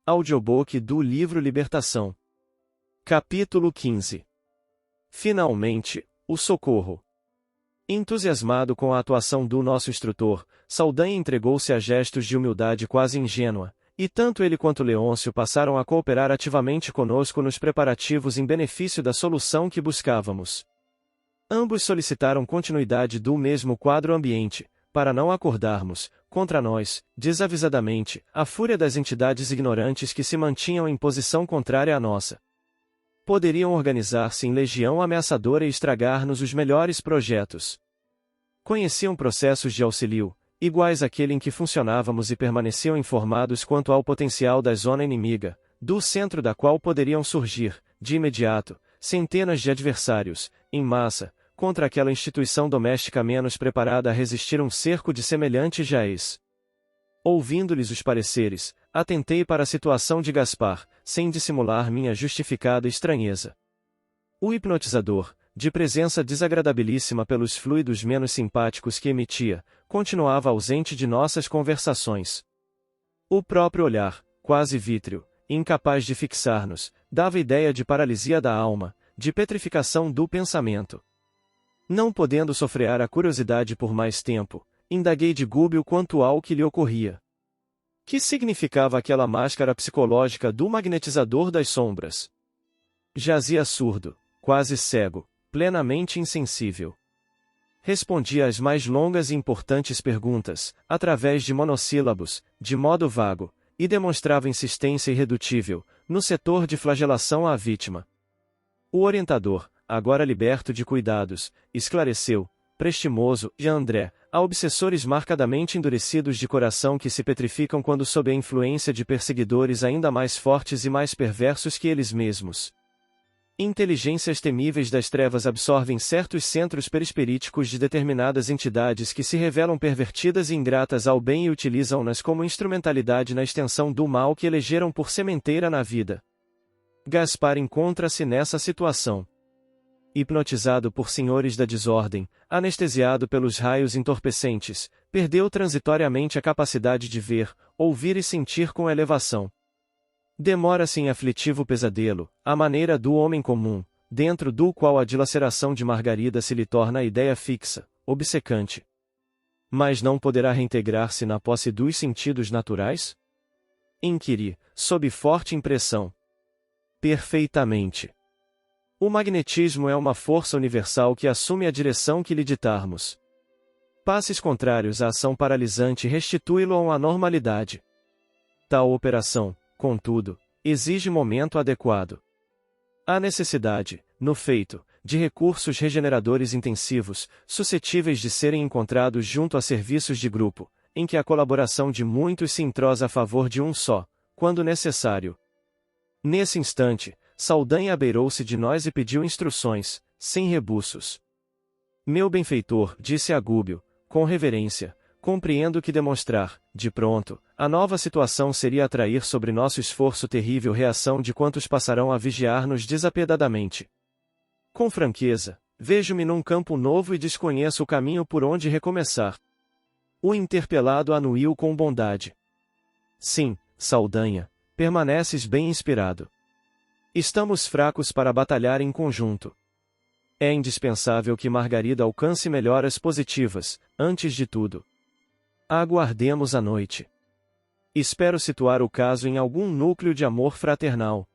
Audiobook do livro Libertação. Capítulo 15. Finalmente, o socorro. Entusiasmado com a atuação do nosso instrutor, Saldanha entregou-se a gestos de humildade quase ingênua, e tanto ele quanto Leôncio passaram a cooperar ativamente conosco nos preparativos em benefício da solução que buscávamos. Ambos solicitaram continuidade do mesmo quadro ambiente, para não acordarmos, contra nós, desavisadamente, a fúria das entidades ignorantes que se mantinham em posição contrária à nossa. Poderiam organizar-se em legião ameaçadora e estragar-nos os melhores projetos. Conheciam processos de auxílio, iguais àquele em que funcionávamos e permaneciam informados quanto ao potencial da zona inimiga, do centro da qual poderiam surgir, de imediato, centenas de adversários, em massa, contra aquela instituição doméstica menos preparada a resistir um cerco de semelhante jaez. Ouvindo-lhes os pareceres, atentei para a situação de Gaspar, sem dissimular minha justificada estranheza. O hipnotizador, de presença desagradabilíssima pelos fluidos menos simpáticos que emitia, continuava ausente de nossas conversações. O próprio olhar, quase vítreo, incapaz de fixar-nos, dava ideia de paralisia da alma, de petrificação do pensamento. Não podendo sofrear a curiosidade por mais tempo, indaguei de Gúbio quanto ao que lhe ocorria. Que significava aquela máscara psicológica do magnetizador das sombras? Jazia surdo, quase cego, plenamente insensível. Respondia às mais longas e importantes perguntas, através de monossílabos, de modo vago, e demonstrava insistência irredutível, no setor de flagelação à vítima. O orientador, agora liberto de cuidados, esclareceu, prestimoso, e André, a obsessores marcadamente endurecidos de coração que se petrificam quando sob a influência de perseguidores ainda mais fortes e mais perversos que eles mesmos. Inteligências temíveis das trevas absorvem certos centros perispiríticos de determinadas entidades que se revelam pervertidas e ingratas ao bem e utilizam-nas como instrumentalidade na extensão do mal que elegeram por sementeira na vida. Gaspar encontra-se nessa situação. Hipnotizado por senhores da desordem, anestesiado pelos raios entorpecentes, perdeu transitoriamente a capacidade de ver, ouvir e sentir com elevação. Demora-se em aflitivo pesadelo, à maneira do homem comum, dentro do qual a dilaceração de Margarida se lhe torna a ideia fixa, obcecante. Mas não poderá reintegrar-se na posse dos sentidos naturais? Inquiri, sob forte impressão. Perfeitamente. O magnetismo é uma força universal que assume a direção que lhe ditarmos. Passes contrários à ação paralisante restituí-lo à normalidade. Tal operação, contudo, exige momento adequado. Há necessidade, no feito, de recursos regeneradores intensivos, suscetíveis de serem encontrados junto a serviços de grupo, em que a colaboração de muitos se entrosa a favor de um só, quando necessário. Nesse instante, Saldanha abeirou-se de nós e pediu instruções, sem rebuços. Meu benfeitor, disse a Gúbio, com reverência, compreendo que demonstrar, de pronto, a nova situação seria atrair sobre nosso esforço terrível reação de quantos passarão a vigiar-nos desapiedadamente. Com franqueza, vejo-me num campo novo e desconheço o caminho por onde recomeçar. O interpelado anuiu com bondade. Sim, Saldanha, permaneces bem inspirado. Estamos fracos para batalhar em conjunto. É indispensável que Margarida alcance melhoras positivas, antes de tudo. Aguardemos a noite. Espero situar o caso em algum núcleo de amor fraternal.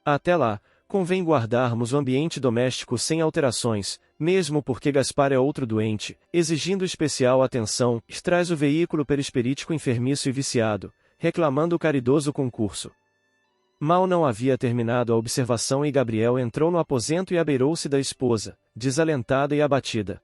Até lá, convém guardarmos o ambiente doméstico sem alterações, mesmo porque Gaspar é outro doente, exigindo especial atenção, traz o veículo perispirítico enfermiço e viciado, reclamando o caridoso concurso. Mal não havia terminado a observação e Gabriel entrou no aposento e abeirou-se da esposa, desalentada e abatida.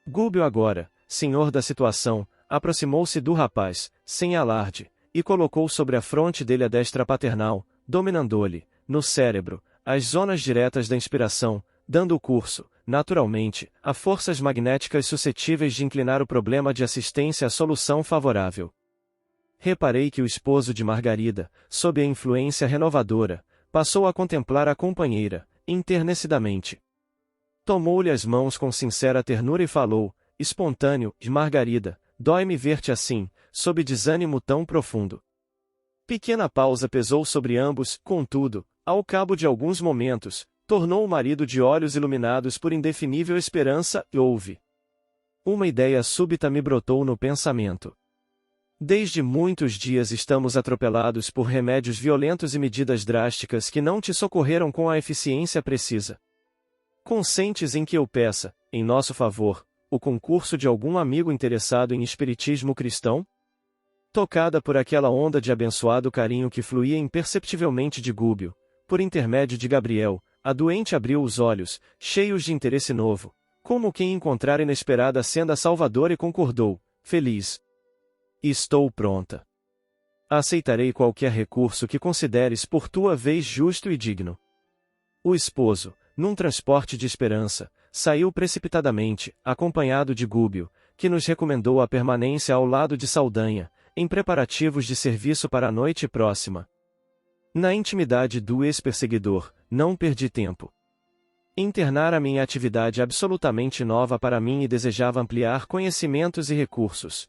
Gúbio agora, senhor da situação, aproximou-se do rapaz, sem alarde, e colocou sobre a fronte dele a destra paternal, dominando-lhe, no cérebro, as zonas diretas da inspiração, dando curso, naturalmente, a forças magnéticas suscetíveis de inclinar o problema de assistência à solução favorável. Reparei que o esposo de Margarida, sob a influência renovadora, passou a contemplar a companheira, enternecidamente. Tomou-lhe as mãos com sincera ternura e falou, espontâneo, de Margarida, dói-me ver-te assim, sob desânimo tão profundo. Pequena pausa pesou sobre ambos, contudo, ao cabo de alguns momentos, tornou o marido de olhos iluminados por indefinível esperança, e houve. Uma ideia súbita me brotou no pensamento. Desde muitos dias estamos atropelados por remédios violentos e medidas drásticas que não te socorreram com a eficiência precisa. Consentes em que eu peça, em nosso favor, o concurso de algum amigo interessado em espiritismo cristão? Tocada por aquela onda de abençoado carinho que fluía imperceptivelmente de Gúbio, por intermédio de Gabriel, a doente abriu os olhos, cheios de interesse novo, como quem encontrara inesperada senda salvadora e concordou, feliz. Estou pronta. Aceitarei qualquer recurso que consideres por tua vez justo e digno. O esposo, num transporte de esperança, saiu precipitadamente, acompanhado de Gúbio, que nos recomendou a permanência ao lado de Saldanha, em preparativos de serviço para a noite próxima. Na intimidade do ex-perseguidor, não perdi tempo. Internara-me em atividade absolutamente nova para mim e desejava ampliar conhecimentos e recursos.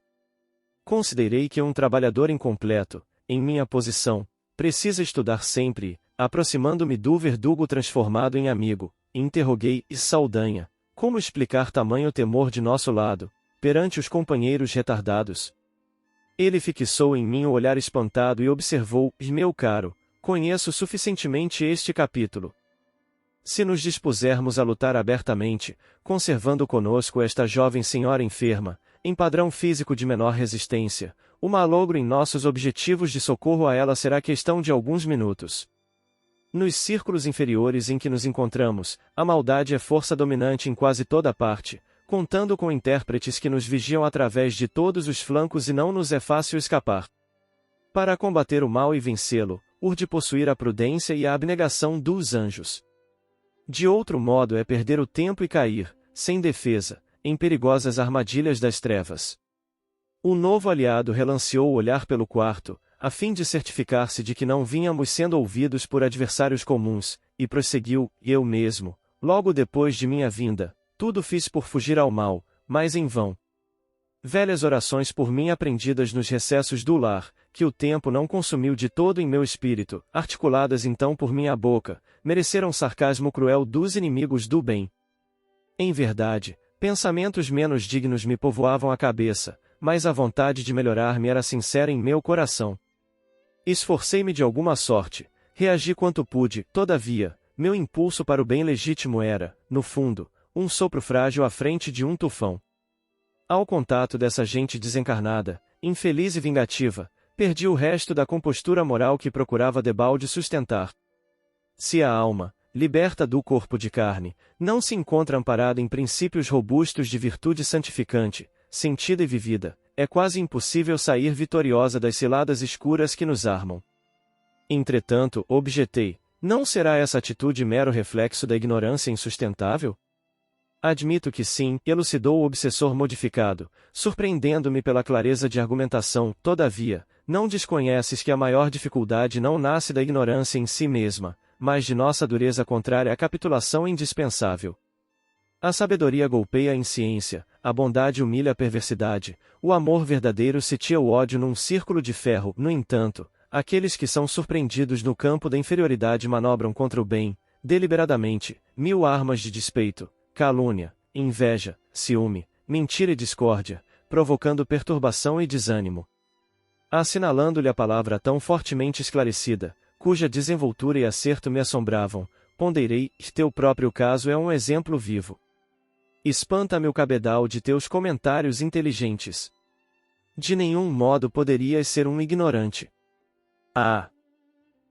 Considerei que um trabalhador incompleto, em minha posição, precisa estudar sempre e, aproximando-me do verdugo transformado em amigo, interroguei Saldanha, como explicar tamanho temor de nosso lado, perante os companheiros retardados. Ele fixou em mim o olhar espantado e observou, meu caro, conheço suficientemente este capítulo. Se nos dispusermos a lutar abertamente, conservando conosco esta jovem senhora enferma, em padrão físico de menor resistência, o malogro em nossos objetivos de socorro a ela será questão de alguns minutos. Nos círculos inferiores em que nos encontramos, a maldade é força dominante em quase toda parte, contando com intérpretes que nos vigiam através de todos os flancos e não nos é fácil escapar. Para combater o mal e vencê-lo, urge possuir a prudência e a abnegação dos anjos. De outro modo é perder o tempo e cair, sem defesa, em perigosas armadilhas das trevas. O novo aliado relanceou o olhar pelo quarto, a fim de certificar-se de que não vínhamos sendo ouvidos por adversários comuns, e prosseguiu, eu mesmo, logo depois de minha vinda, tudo fiz por fugir ao mal, mas em vão. Velhas orações por mim aprendidas nos recessos do lar, que o tempo não consumiu de todo em meu espírito, articuladas então por minha boca, mereceram sarcasmo cruel dos inimigos do bem. Em verdade, pensamentos menos dignos me povoavam a cabeça, mas a vontade de melhorar-me era sincera em meu coração. Esforcei-me de alguma sorte, reagi quanto pude, todavia, meu impulso para o bem legítimo era, no fundo, um sopro frágil à frente de um tufão. Ao contato dessa gente desencarnada, infeliz e vingativa, perdi o resto da compostura moral que procurava debalde sustentar. Se a alma, liberta do corpo de carne, não se encontra amparada em princípios robustos de virtude santificante, sentida e vivida, é quase impossível sair vitoriosa das ciladas escuras que nos armam. Entretanto, objetei, não será essa atitude mero reflexo da ignorância insustentável? Admito que sim, elucidou o obsessor modificado, surpreendendo-me pela clareza de argumentação, todavia, não desconheces que a maior dificuldade não nasce da ignorância em si mesma, mas de nossa dureza contrária à capitulação indispensável. A sabedoria golpeia a insciência, a bondade humilha a perversidade, o amor verdadeiro sitia o ódio num círculo de ferro. No entanto, aqueles que são surpreendidos no campo da inferioridade manobram contra o bem, deliberadamente, mil armas de despeito, calúnia, inveja, ciúme, mentira e discórdia, provocando perturbação e desânimo. Assinalando-lhe a palavra tão fortemente esclarecida, cuja desenvoltura e acerto me assombravam, ponderei, teu próprio caso é um exemplo vivo. Espanta-me o cabedal de teus comentários inteligentes. De nenhum modo poderias ser um ignorante. Ah!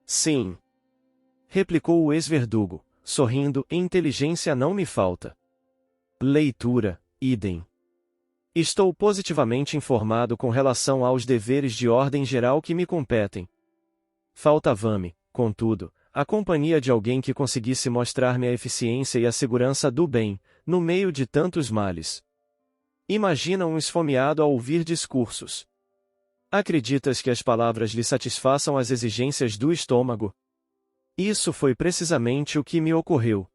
Sim! Replicou o ex-verdugo, sorrindo, inteligência não me falta. Leitura, idem. Estou positivamente informado com relação aos deveres de ordem geral que me competem. Faltava-me, contudo, a companhia de alguém que conseguisse mostrar-me a eficiência e a segurança do bem, no meio de tantos males. Imagina um esfomeado a ouvir discursos. Acreditas que as palavras lhe satisfaçam as exigências do estômago? Isso foi precisamente o que me ocorreu.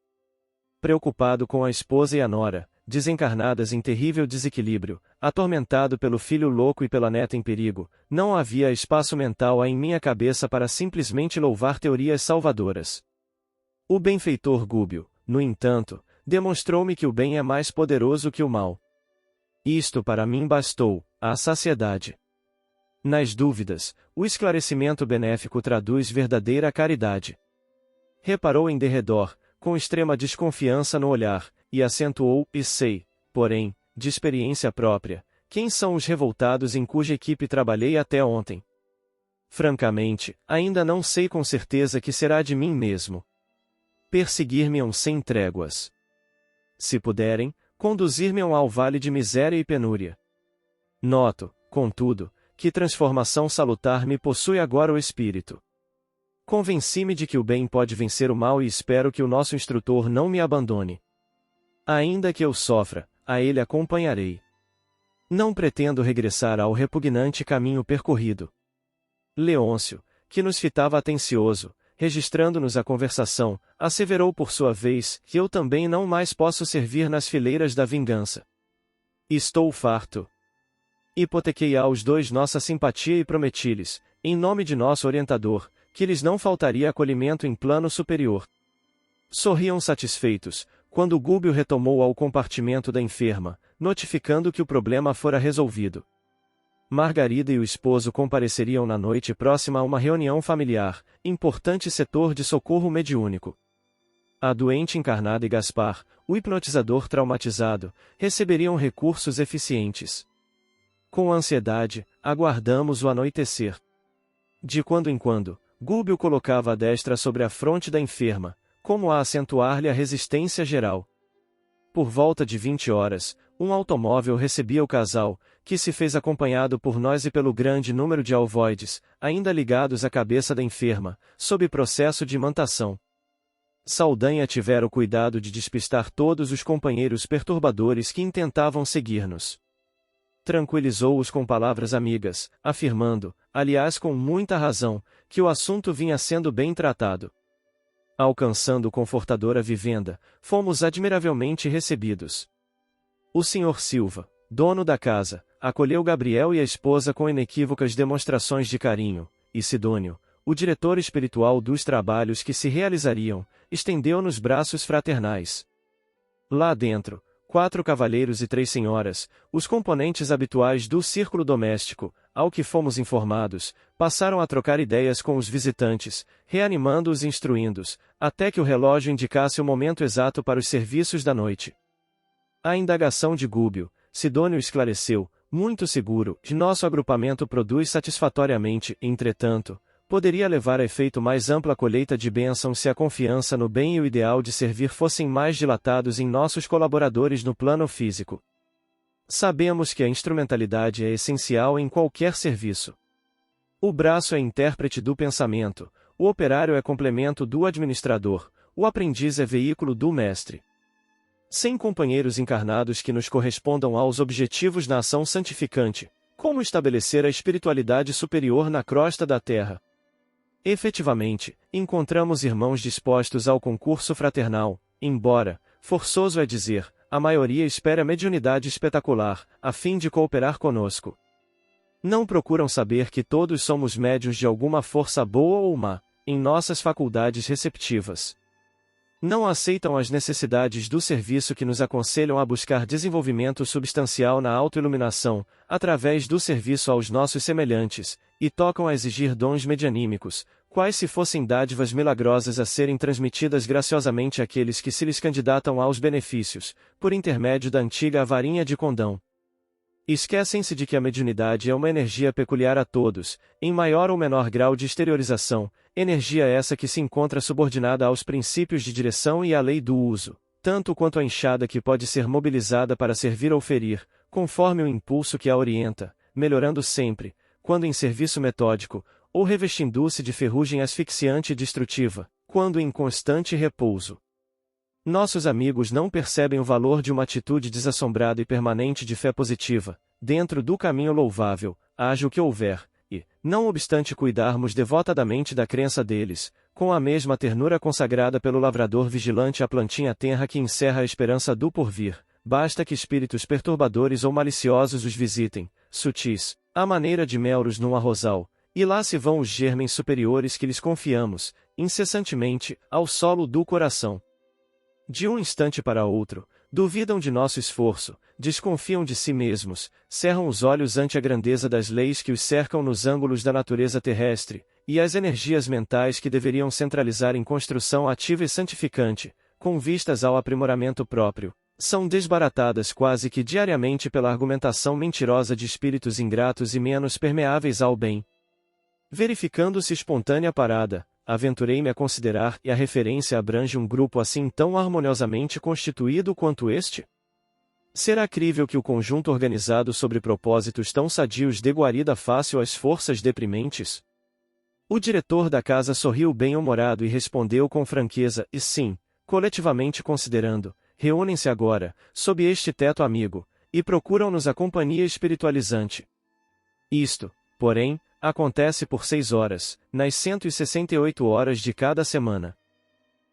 Preocupado com a esposa e a nora, desencarnadas em terrível desequilíbrio, atormentado pelo filho louco e pela neta em perigo, não havia espaço mental em minha cabeça para simplesmente louvar teorias salvadoras. O benfeitor Gúbio, no entanto, demonstrou-me que o bem é mais poderoso que o mal. Isto para mim bastou, a saciedade. Nas dúvidas, o esclarecimento benéfico traduz verdadeira caridade. Reparou em derredor, com extrema desconfiança no olhar, e acentuou, e sei, porém, de experiência própria, quem são os revoltados em cuja equipe trabalhei até ontem. Francamente, ainda não sei com certeza que será de mim mesmo. Perseguir-me-ão sem tréguas. Se puderem, conduzir-me-ão ao vale de miséria e penúria. Noto, contudo, que transformação salutar me possui agora o espírito. Convenci-me de que o bem pode vencer o mal e espero que o nosso instrutor não me abandone. Ainda que eu sofra, a ele acompanharei. Não pretendo regressar ao repugnante caminho percorrido. Leôncio, que nos fitava atencioso, registrando-nos a conversação, asseverou por sua vez que eu também não mais posso servir nas fileiras da vingança. Estou farto. Hipotequei aos dois nossa simpatia e prometi-lhes, em nome de nosso orientador, que lhes não faltaria acolhimento em plano superior. Sorriam satisfeitos, quando Gúbio retomou ao compartimento da enferma, notificando que o problema fora resolvido. Margarida e o esposo compareceriam na noite próxima a uma reunião familiar, importante setor de socorro mediúnico. A doente encarnada e Gaspar, o hipnotizador traumatizado, receberiam recursos eficientes. Com ansiedade, aguardamos o anoitecer. De quando em quando, Gúbio colocava a destra sobre a fronte da enferma, como a acentuar-lhe a resistência geral. Por volta de 20 horas, um automóvel recebia o casal, que se fez acompanhado por nós e pelo grande número de alvoides, ainda ligados à cabeça da enferma, sob processo de imantação. Saldanha tivera o cuidado de despistar todos os companheiros perturbadores que intentavam seguir-nos. Tranquilizou-os com palavras amigas, afirmando, aliás com muita razão, que o assunto vinha sendo bem tratado. Alcançando confortadora vivenda, fomos admiravelmente recebidos. O Sr. Silva, dono da casa, acolheu Gabriel e a esposa com inequívocas demonstrações de carinho, e Sidônio, o diretor espiritual dos trabalhos que se realizariam, estendeu-nos braços fraternais. Lá dentro, 4 cavalheiros e 3 senhoras, os componentes habituais do círculo doméstico, ao que fomos informados, passaram a trocar ideias com os visitantes, reanimando-os e instruindo-os, até que o relógio indicasse o momento exato para os serviços da noite. A indagação de Gúbio, Sidônio esclareceu, muito seguro, que nosso agrupamento produz satisfatoriamente, entretanto, poderia levar a efeito mais ampla colheita de bênçãos se a confiança no bem e o ideal de servir fossem mais dilatados em nossos colaboradores no plano físico. Sabemos que a instrumentalidade é essencial em qualquer serviço. O braço é intérprete do pensamento, o operário é complemento do administrador, o aprendiz é veículo do mestre. Sem companheiros encarnados que nos correspondam aos objetivos da ação santificante, como estabelecer a espiritualidade superior na crosta da terra? Efetivamente, encontramos irmãos dispostos ao concurso fraternal, embora, forçoso é dizer, a maioria espera mediunidade espetacular, a fim de cooperar conosco. Não procuram saber que todos somos médiuns de alguma força boa ou má, em nossas faculdades receptivas. Não aceitam as necessidades do serviço que nos aconselham a buscar desenvolvimento substancial na autoiluminação, através do serviço aos nossos semelhantes, e tocam a exigir dons medianímicos, quais se fossem dádivas milagrosas a serem transmitidas graciosamente àqueles que se lhes candidatam aos benefícios, por intermédio da antiga varinha de condão. Esquecem-se de que a mediunidade é uma energia peculiar a todos, em maior ou menor grau de exteriorização, energia essa que se encontra subordinada aos princípios de direção e à lei do uso, tanto quanto a enxada que pode ser mobilizada para servir ou ferir, conforme o impulso que a orienta, melhorando sempre, quando em serviço metódico, ou revestindo-se de ferrugem asfixiante e destrutiva, quando em constante repouso. Nossos amigos não percebem o valor de uma atitude desassombrada e permanente de fé positiva, dentro do caminho louvável, haja o que houver, e, não obstante cuidarmos devotadamente da crença deles, com a mesma ternura consagrada pelo lavrador vigilante à plantinha tenra que encerra a esperança do porvir, basta que espíritos perturbadores ou maliciosos os visitem, sutis, à maneira de melros num arrozal, e lá se vão os germens superiores que lhes confiamos, incessantemente, ao solo do coração. De um instante para outro, duvidam de nosso esforço, desconfiam de si mesmos, cerram os olhos ante a grandeza das leis que os cercam nos ângulos da natureza terrestre, e as energias mentais que deveriam centralizar em construção ativa e santificante, com vistas ao aprimoramento próprio, são desbaratadas quase que diariamente pela argumentação mentirosa de espíritos ingratos e menos permeáveis ao bem. Verificando-se espontânea parada, aventurei-me a considerar e a referência abrange um grupo assim tão harmoniosamente constituído quanto este? Será crível que o conjunto organizado sobre propósitos tão sadios dê guarida fácil às forças deprimentes? O diretor da casa sorriu bem-humorado e respondeu com franqueza, e sim, coletivamente considerando, reúnem-se agora, sob este teto amigo, e procuram-nos a companhia espiritualizante. Isto, porém, acontece por 6 horas, nas 168 horas de cada semana.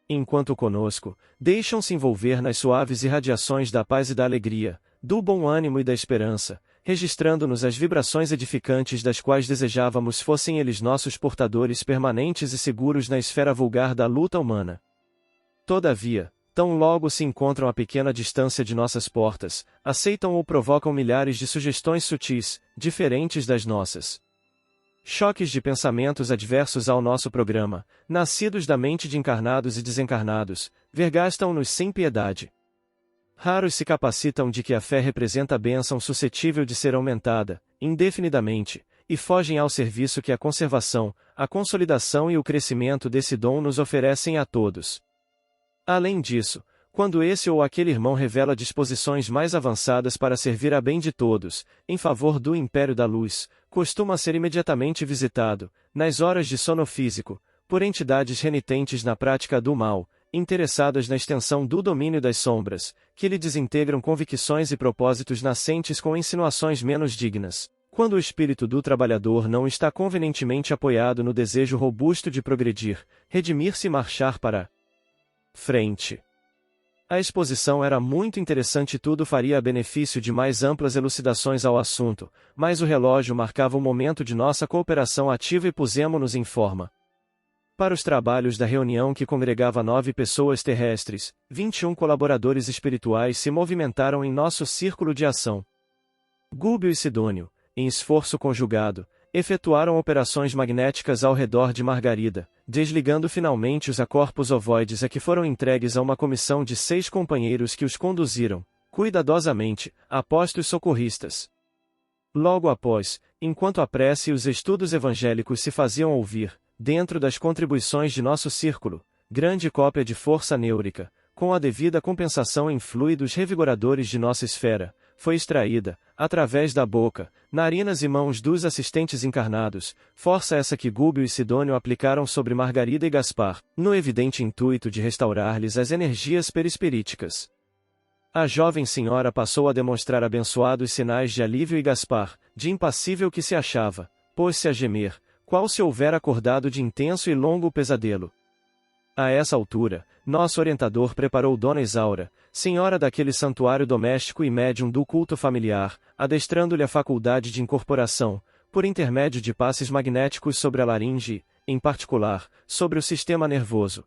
Enquanto conosco, deixam-se envolver nas suaves irradiações da paz e da alegria, do bom ânimo e da esperança, registrando-nos as vibrações edificantes das quais desejávamos fossem eles nossos portadores permanentes e seguros na esfera vulgar da luta humana. Todavia, tão logo se encontram a pequena distância de nossas portas, aceitam ou provocam milhares de sugestões sutis, diferentes das nossas. Choques de pensamentos adversos ao nosso programa, nascidos da mente de encarnados e desencarnados, vergastam-nos sem piedade. Raros se capacitam de que a fé representa bênção suscetível de ser aumentada, indefinidamente, e fogem ao serviço que a conservação, a consolidação e o crescimento desse dom nos oferecem a todos. Além disso, quando esse ou aquele irmão revela disposições mais avançadas para servir a bem de todos, em favor do império da luz, costuma ser imediatamente visitado, nas horas de sono físico, por entidades renitentes na prática do mal, interessadas na extensão do domínio das sombras, que lhe desintegram convicções e propósitos nascentes com insinuações menos dignas. Quando o espírito do trabalhador não está convenientemente apoiado no desejo robusto de progredir, redimir-se e marchar para frente. A exposição era muito interessante e tudo faria a benefício de mais amplas elucidações ao assunto, mas o relógio marcava o momento de nossa cooperação ativa e pusemo-nos em forma. Para os trabalhos da reunião que congregava 9 pessoas terrestres, 21 colaboradores espirituais se movimentaram em nosso círculo de ação. Gúbio e Sidônio, em esforço conjugado, efetuaram operações magnéticas ao redor de Margarida, desligando finalmente os acorpos ovoides a que foram entregues a uma comissão de 6 companheiros que os conduziram, cuidadosamente, a postos socorristas. Logo após, enquanto a prece e os estudos evangélicos se faziam ouvir, dentro das contribuições de nosso círculo, grande cópia de força nêurica, com a devida compensação em fluidos revigoradores de nossa esfera, foi extraída, através da boca, narinas e mãos dos assistentes encarnados, força essa que Gúbio e Sidônio aplicaram sobre Margarida e Gaspar, no evidente intuito de restaurar-lhes as energias perispiríticas. A jovem senhora passou a demonstrar abençoados sinais de alívio e Gaspar, de impassível que se achava, pôs-se a gemer, qual se houver acordado de intenso e longo pesadelo. A essa altura, nosso orientador preparou Dona Isaura, senhora daquele santuário doméstico e médium do culto familiar, adestrando-lhe a faculdade de incorporação, por intermédio de passes magnéticos sobre a laringe, em particular, sobre o sistema nervoso.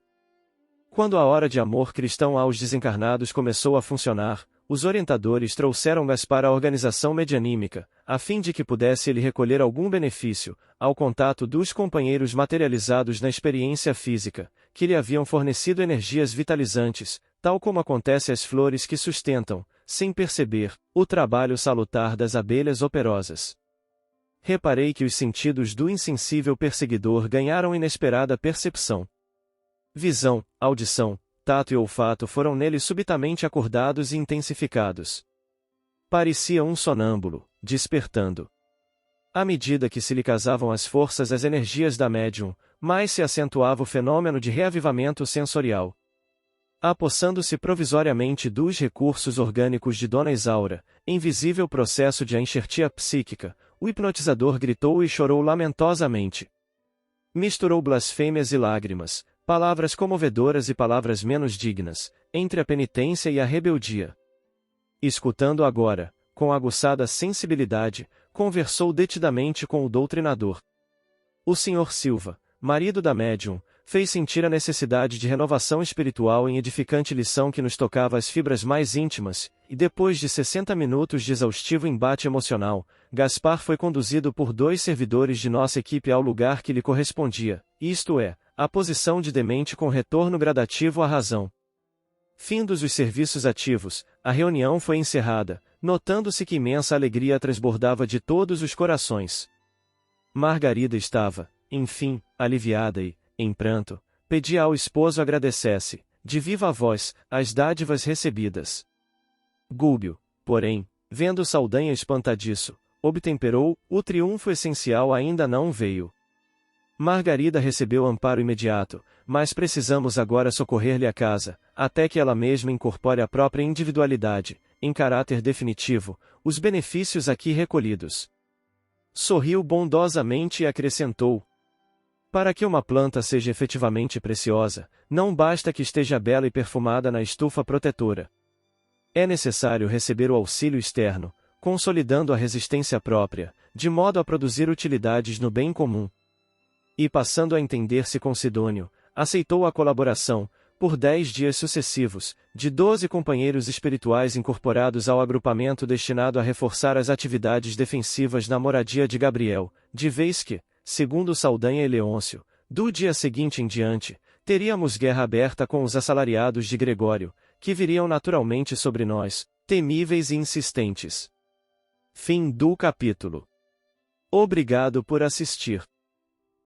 Quando a hora de amor cristão aos desencarnados começou a funcionar, os orientadores trouxeram Gaspar à organização medianímica, a fim de que pudesse ele recolher algum benefício, ao contato dos companheiros materializados na experiência física, que lhe haviam fornecido energias vitalizantes, tal como acontece às flores que sustentam, sem perceber, o trabalho salutar das abelhas operosas. Reparei que os sentidos do insensível perseguidor ganharam inesperada percepção. Visão, audição, tato e olfato foram nele subitamente acordados e intensificados. Parecia um sonâmbulo, despertando. À medida que se lhe casavam as forças às energias da médium, mais se acentuava o fenômeno de reavivamento sensorial. Apossando-se provisoriamente dos recursos orgânicos de Dona Isaura, em visível processo de enxertia psíquica, o hipnotizador gritou e chorou lamentosamente. Misturou blasfêmias e lágrimas, palavras comovedoras e palavras menos dignas, entre a penitência e a rebeldia. Escutando agora, com aguçada sensibilidade, conversou detidamente com o doutrinador. O Sr. Silva, marido da médium, fez sentir a necessidade de renovação espiritual em edificante lição que nos tocava as fibras mais íntimas, e depois de 60 minutos de exaustivo embate emocional, Gaspar foi conduzido por 2 servidores de nossa equipe ao lugar que lhe correspondia, isto é, a posição de demente com retorno gradativo à razão. Findos os serviços ativos, a reunião foi encerrada, notando-se que imensa alegria transbordava de todos os corações. Margarida estava, enfim, aliviada e, em pranto, pedia ao esposo agradecesse, de viva voz, as dádivas recebidas. Gúbio, porém, vendo Saldanha espantadiço, obtemperou, o triunfo essencial ainda não veio. Margarida recebeu amparo imediato, mas precisamos agora socorrer-lhe a casa, até que ela mesma incorpore a própria individualidade, em caráter definitivo, os benefícios aqui recolhidos. Sorriu bondosamente e acrescentou: para que uma planta seja efetivamente preciosa, não basta que esteja bela e perfumada na estufa protetora. É necessário receber o auxílio externo, consolidando a resistência própria, de modo a produzir utilidades no bem comum. E passando a entender-se com Sidônio, aceitou a colaboração, por 10 dias sucessivos, de 12 companheiros espirituais incorporados ao agrupamento destinado a reforçar as atividades defensivas na moradia de Gabriel, de vez que, segundo Saldanha e Leôncio, do dia seguinte em diante, teríamos guerra aberta com os assalariados de Gregório, que viriam naturalmente sobre nós, temíveis e insistentes. Fim do capítulo. Obrigado por assistir.